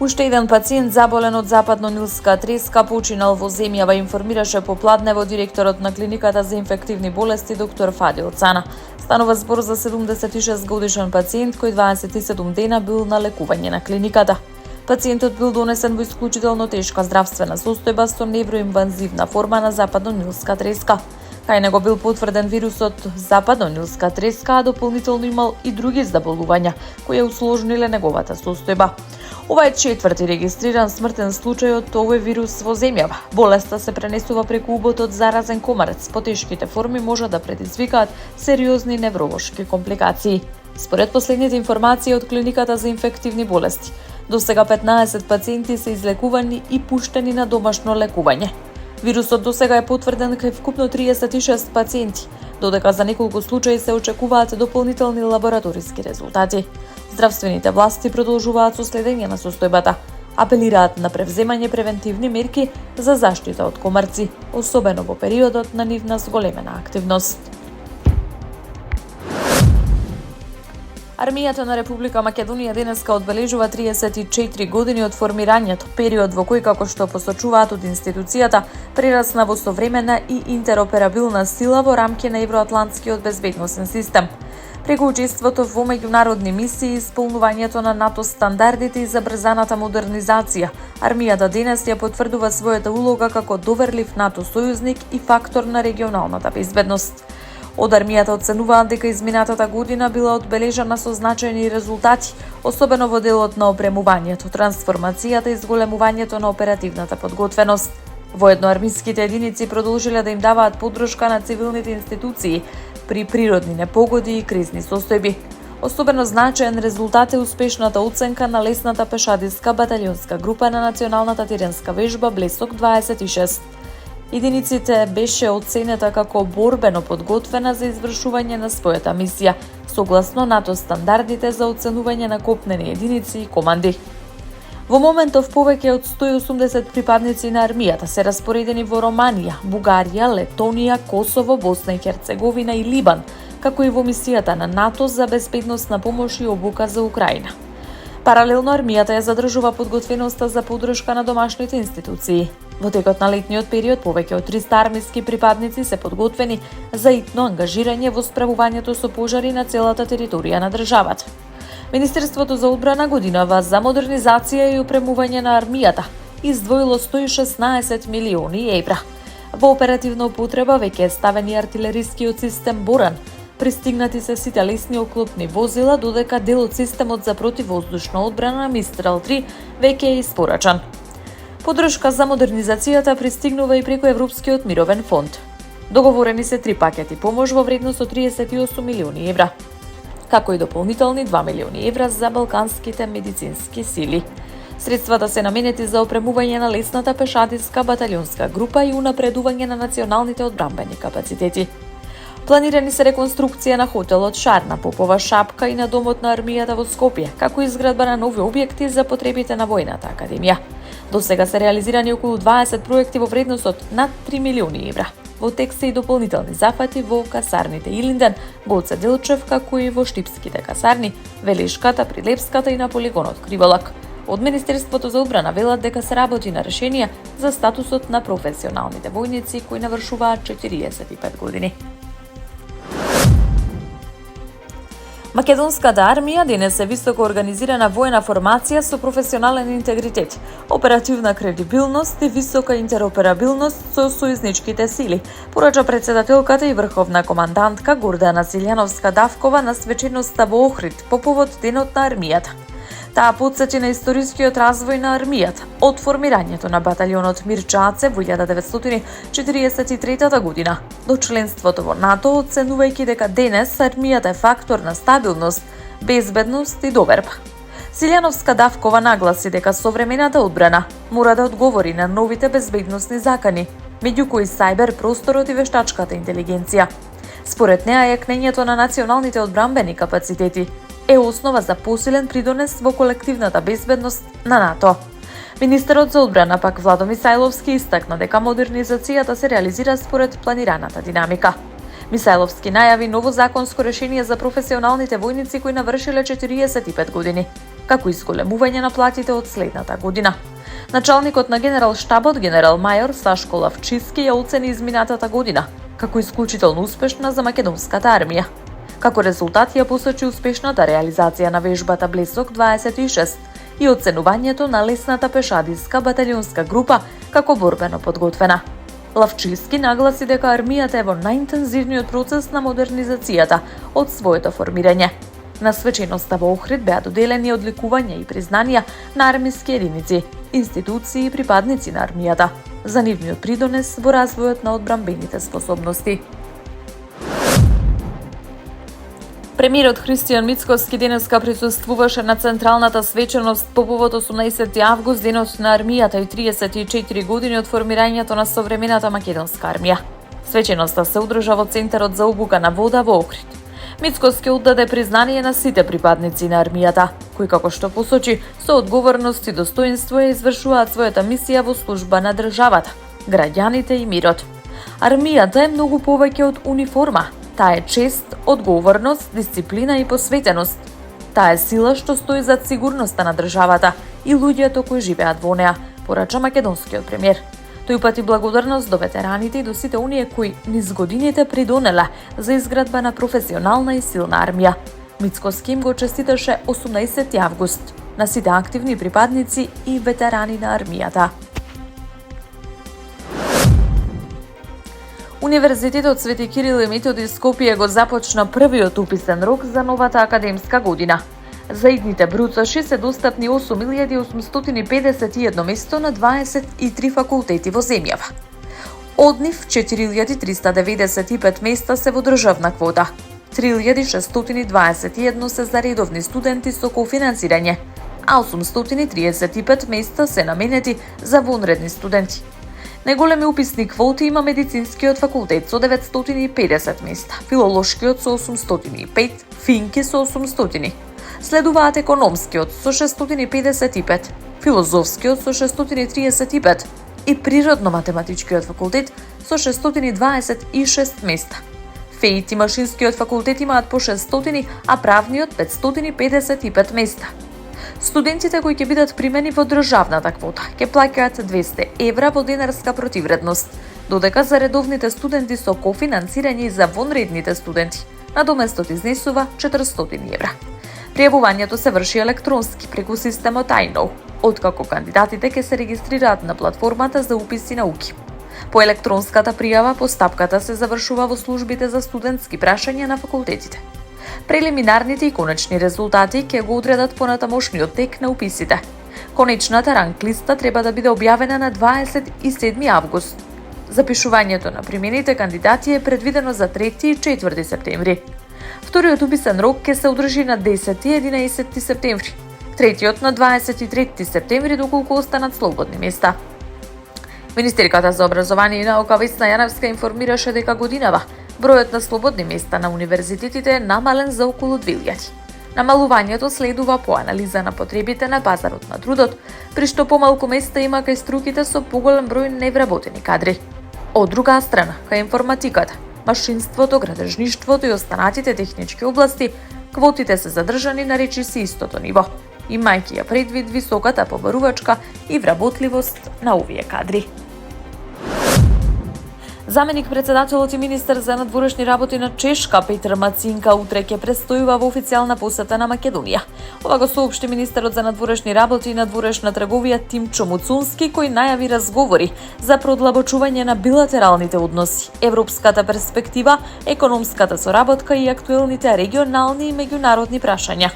Уште еден пациент заболен од западно-нилска треска починал во земјава, информираше попладнево директорот на клиниката за инфективни болести доктор Фадил Цана. Станува збор за 76 годишен пациент кој 27 дена бил на лекување на клиниката. Пациентот бил донесен во исклучително тешка здравствена состојба со невроинвазивна форма на западно-нилска треска. Кај него бил потврден вирусот западно-нилска треска, а дополнително имал и други заболувања кои усложниле неговата состојба. Ова е четврти регистриран смртен случај од овој вирус во земјава. Болеста се пренесува преку убот од заразен комарец. Потешките форми може да предизвикаат сериозни невролошки компликации. Според последните информации од клиниката за инфективни болести, до сега 15 пациенти се излекувани и пуштени на домашно лекување. Вирусот до сега е потврден кај вкупно 36 пациенти, додека за неколку случаи се очекуваат дополнителни лабораториски резултати. Здравствените власти продолжуваат со следење на состојбата, апелираат на превземање превентивни мерки за заштита од комарци, особено во периодот на нивна зголемена активност. Армијата на Република Македонија денеска одбележува 34 години од формирањето, период во кој, како што посочуваат од институцијата, прерасна во современа и интероперабилна сила во рамки на евроатлантскиот безбедносен систем. Преку учеството во меѓународни мисии и исполнувањето на НАТО стандардите и забрзаната модернизација, армијата денес ја потврдува својата улога како доверлив НАТО сојузник и фактор на регионалната безбедност. Од армијата оценуваат дека изминатата година била одбележана со значајни резултати, особено во делот на опремувањето, трансформацијата и зголемувањето на оперативната подготвеност. Воедно армиските единици продолжиле да им даваат поддршка на цивилните институции при природни непогоди и кризни состојби. Особено значаен резултат е успешната оценка на лесната пешадиска баталионска група на националната теренска вежба Блесок 26. Единиците беше оценета како борбено подготвена за извршување на својата мисија, согласно НАТО стандардите за оценување на копнени единици и команди. Во моментов повеќе од 180 припадници на армијата се распоредени во Романија, Бугарија, Летонија, Косово, Босна и Херцеговина и Либан, како и во мисијата на НАТО за безбедносна помош и обука за Украина. Паралелно армијата ја задржува подготвеноста за поддршка на домашните институции. Во текот на летниот период повеќе од 300 армиски припадници се подготвени за итно ангажирање во справувањето со пожари на целата територија на државата. Министерството за одбрана годинава за модернизација и опремување на армијата издвоило 116 милиони евра. Во оперативна употреба веќе е ставен и артилерискиот систем Боран. Пристигнати се сите лесни оклопни возила, додека дел од системот за противвоздушна одбрана Мистрал 3 веќе е испорачан. Поддршка за модернизацијата пристигнува и преку Европскиот мировен фонд. Договорени се 3 пакети помош во вредност од 38 милиони евра, како и дополнителни 2 милиони евра за балканските медицински сили. Средствата се наменети за опремување на лесната пешадиска баталионска група и унапредување на националните одбранбени капацитети. Планирани се реконструкција на хотелот Шарна, Попова шапка и на домот на армијата во Скопје, како и изградба на нови објекти за потребите на војната академија. До сега се реализирани околу 20 проекти во вредност од над 3 милиони евра. Во текст се и дополнителни зафати во касарните Илинден, Гоце Делчев, како и во Штипските касарни, Велешката, Прилепската и на полигонот Криволак. Од Министерството за одбрана велат дека се работи на решенија за статусот на професионалните војници кои навршуваат 45 години. Македонската армија денес е високо организирана воена формација со професионален интегритет, оперативна кредибилност и висока интероперабилност со сојузничките сили, порача председателката и врховна командантка Гордана Силјановска-Давкова на свеченоста во Охрид по повод Денот на армијата. Таа потсети на историскиот развој на армијата, од формирањето на баталионот Мирчаце во 1943 година до членството во НАТО, оценувајќи дека денес армијата е фактор на стабилност, безбедност и доверба. Силјановска-Давкова нагласи дека современата одбрана мора да одговори на новите безбедносни закани, меѓу кои сајбер просторот и вештачката интелигенција. Според неа, јакнењето на националните одбранбени капацитети е основа за посилен придонес во колективната безбедност на НАТО. Министерот за одбрана пак Владо Мисајловски истакна дека модернизацијата се реализира според планираната динамика. Мисајловски најави ново законско решение за професионалните војници кои навршиле 45 години. како изголемување на платите од следната година. Началникот на генерал штабот, генерал мајор Сашко Лавчиски, ја оцени изминатата година како исклучително успешна за македонската армија. Како резултат ја посочи успешната реализација на вежбата Блесок 26 и оценувањето на лесната пешадиска баталионска група како борбено подготвена. Лавчиски нагласи дека армијата е во најинтензивниот процес на модернизацијата од своето формирање. На свеченоста во Охрид беа доделени одликувања и признанија на армиски единици, институции и припадници на армијата за нивниот придонес во развојот на одбранбените способности. Премиерот Христијан Мицкоски денеска присуствуваше на централната свеченост по повод 18 август, денот на армијата и 34 години од формирањето на современата македонска армија. Свеченоста се одржа во Центарот за обука на вода во Охрид. Мицкоски оддаде признание на сите припадници на армијата, кои како што посочи со одговорност и достоинство ја извршуваат својата мисија во служба на државата, граѓаните и мирот. Армијата е многу повеќе од униформа. Таа е чест, одговорност, дисциплина и посветеност. Таа е сила што стои зад сигурноста на државата и луѓето кои живеат во неа, порача македонскиот премиер. Тој упати благодарност до ветераните и до сите оние кои низ годините придонеле за изградба на професионална и силна армија. Мицкоски им го честиташе 18 август на сите активни припадници и ветерани на армијата. Универзитетот Свети Кирил и Методи Скопје го започна првиот уписен рок за новата академска година. За идните бруцаши се достапни 8.851 место на 23 факултети во земјава. Од нив 4.395 места се во државна квота, 3.621 се за редовни студенти со кофинансирање, а 835 места се наменети за вонредни студенти. Најголеми уписни квоти има медицинскиот факултет со 950 места, филолошкиот со 805, финки со 800. Следуваат економскиот со 655, филозофскиот со 635 и природно-математичкиот факултет со 626 места. ФЕИТ и машинскиот факултет имаат по 600, а правниот 555 места. Студентите кои ќе бидат примени во државната квота ќе плаќаат 200 евра во денарска противредност, додека за редовните студенти со кофинансирање и за вонредните студенти надоместот изнесува 400 евра. Пријавувањето се врши електронски преку системот iKnow, откако кандидатите ќе се регистрираат на платформата за уписи науки. По електронската пријава постапката се завршува во службите за студентски прашања на факултетите. Прелиминарните и конечни резултати ќе го одредат понатамошниот тек на уписите. Конечната ранглиста треба да биде објавена на 27 август. Запишувањето на примените кандидати е предвидено за 3 и 4 септември. Вториот уписен рок ќе се одржи на 10 и 11 септември. Третиот на 23 септември доколку останат слободни места. Министерката за образование и наука Весна Јаневска информираше дека годинава бројот на слободни места на универзитетите е намален за околу 2000. Намалувањето следува по анализа на потребите на пазарот на трудот, при што помалку места има кај струките со поголем број невработени кадри. Од друга страна, кај информатиката, машинството, градежништвото и останатите технички области, квотите се задржани на речиси истото ниво, имајќи ја предвид високата побарувачка и вработливост на овие кадри. Заменик председателот и министер за надворешни работи на Чешка Петр Мацинка утре ќе престојува во официјална посета на Македонија. Ова го соопшти министерот за надворешни работи и надворешна трговија Тимчо Муцунски, кој најави разговори за продлабочување на билатералните односи, европската перспектива, економската соработка и актуелните регионални и меѓународни прашања.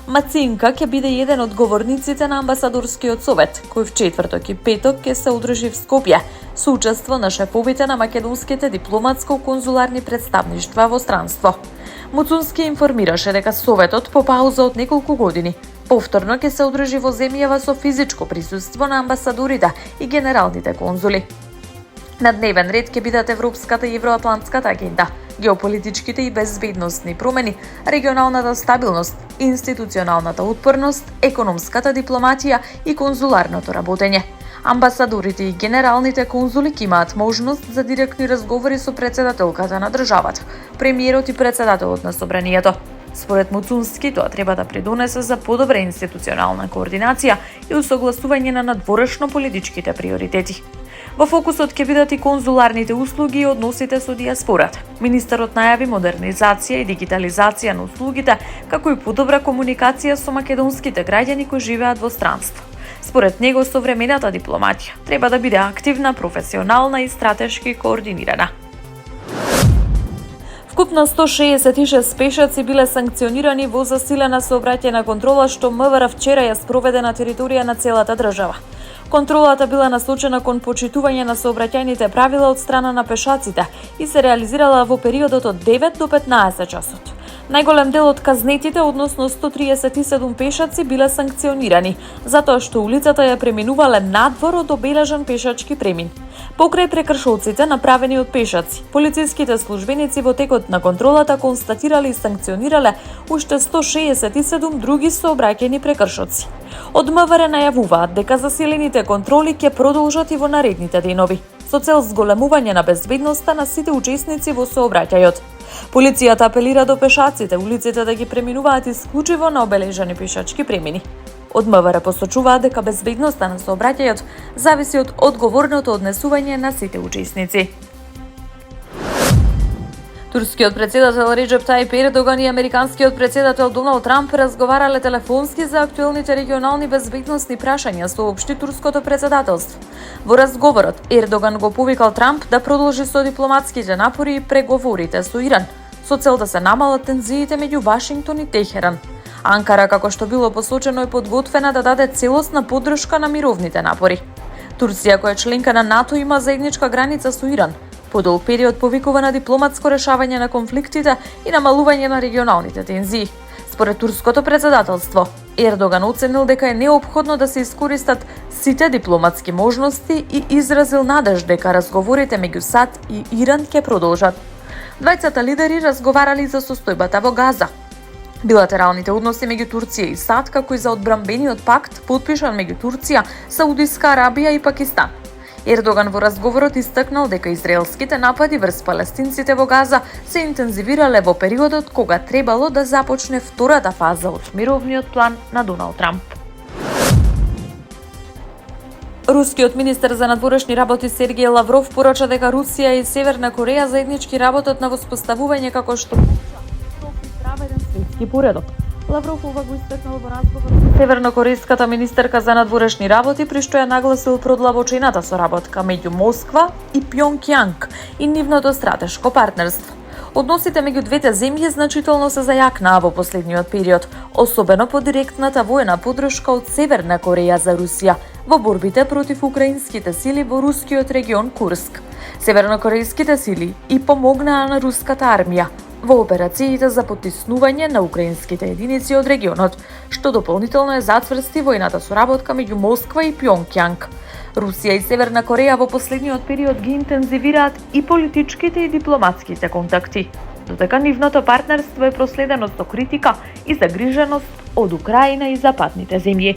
Мацинка ќе биде еден од говорниците на амбасадорскиот совет, кој в четврток и петок ќе се одржи в Скопје, со учество на шефовите на македонските дипломатско-конзуларни представништва во странство. Муцунски информираше дека советот по пауза од неколку години повторно ќе се одржи во земјава со физичко присуство на амбасадорите и генералните конзули. На дневен ред ќе бидат европската и евроатлантската агенда, геополитичките и безбедносни промени, регионалната стабилност, институционалната отпорност, економската дипломатија и конзуларното работење. Амбасадорите и генералните конзули ќе имаат можност за директни разговори со председателката на државата, премиерот и председателот на собранието. Според Муцунски, тоа треба да придонесе за подобра институционална координација и усогласување на надворешно политичките приоритети. Во фокусот ќе бидат и конзуларните услуги и односите со диаспората. Министерот најави модернизација и дигитализација на услугите, како и подобра комуникација со македонските граѓани кои живеат во странство. Според него, современата дипломатија треба да биде активна, професионална и стратешки координирана. Вкупно 166 пешаци биле санкционирани во засилена сообраќајна контрола што МВР вчера ја спроведе на територија на целата држава. Контролата била насочена кон почитување на сообраќајните правила од страна на пешаците и се реализирала во периодот од 9 до 15 часот. Најголем дел од казнетите, односно 137 пешаци, биле санкционирани, затоа што улицата ја преминувале надвор од обележан пешачки премин. Покрај прекршоците направени од пешаци, полициските службеници во текот на контролата констатирале и санкционирале уште 167 други сообраќајни прекршоци. Од МВР најавуваат дека засилените контроли ќе продолжат и во наредните денови, со цел зголемување на безбедноста на сите учесници во сообраќајот. Полицијата апелира до пешаците улиците да ги преминуваат исклучиво на обележани пешачки премини. Од МВР посочуваат дека безбедноста на сообраќајот зависи од одговорното однесување на сите учесници. Турскиот председател Реджеп Тајип Ердоган и американскиот председател Доналд Трамп разговарале телефонски за актуелните регионални безбедносни прашања, соопшти турското председателство. Во разговорот, Ердоган го повикал Трамп да продолжи со дипломатските напори и преговорите со Иран, со цел да се намалат тензиите меѓу Вашингтон и Техеран. Анкара, како што било посочено, е подготвена да даде целосна поддршка на мировните напори. Турција, која е членка на НАТО, има заедничка граница со Иран. Подолг период повикува на дипломатско решавање на конфликтите и намалување на регионалните тензии. Според турското председателство, Ердоган оценил дека е неопходно да се искористат сите дипломатски можности и изразил надеж дека разговорите меѓу САД и Иран ќе продолжат. Двајцата лидери разговарали за состојбата во Газа. Билатералните односи меѓу Турција и САД, како и за одбранбениот пакт подпишан меѓу Турција, Саудиска Арабија и Пакистан. Ердоган во разговорот истакнал дека израелските напади врз палестинците во Газа се интензивирале во периодот кога требало да започне втората фаза од мировниот план на Доналд Трамп. Рускиот министер за надворешни работи Сергеј Лавров порача дека Русија и Северна Кореја заеднички работат на воспоставување како што праведен светски поредок. Лавров ова го истакнал во разговор со севернокорејската министерка за надворешни работи, при што ја нагласил продлабочената соработка меѓу Москва и Пјонгјанг и нивното стратешко партнерство. Односите меѓу двете земји значително се зајакнаа во последниот период, особено по директната воена поддршка од Северна Кореја за Русија во борбите против украинските сили во рускиот регион Курск. Севернокорејските сили и помогнаа на руската армија во операциите за потиснување на украинските единици од регионот, што дополнително е зацврсти војната соработка меѓу Москва и Пјонгјанг. Русија и Северна Кореја во последниот период ги интензивираат и политичките и дипломатските контакти, додека нивното партнерство е проследено со критика и загриженост од Украина и западните земји.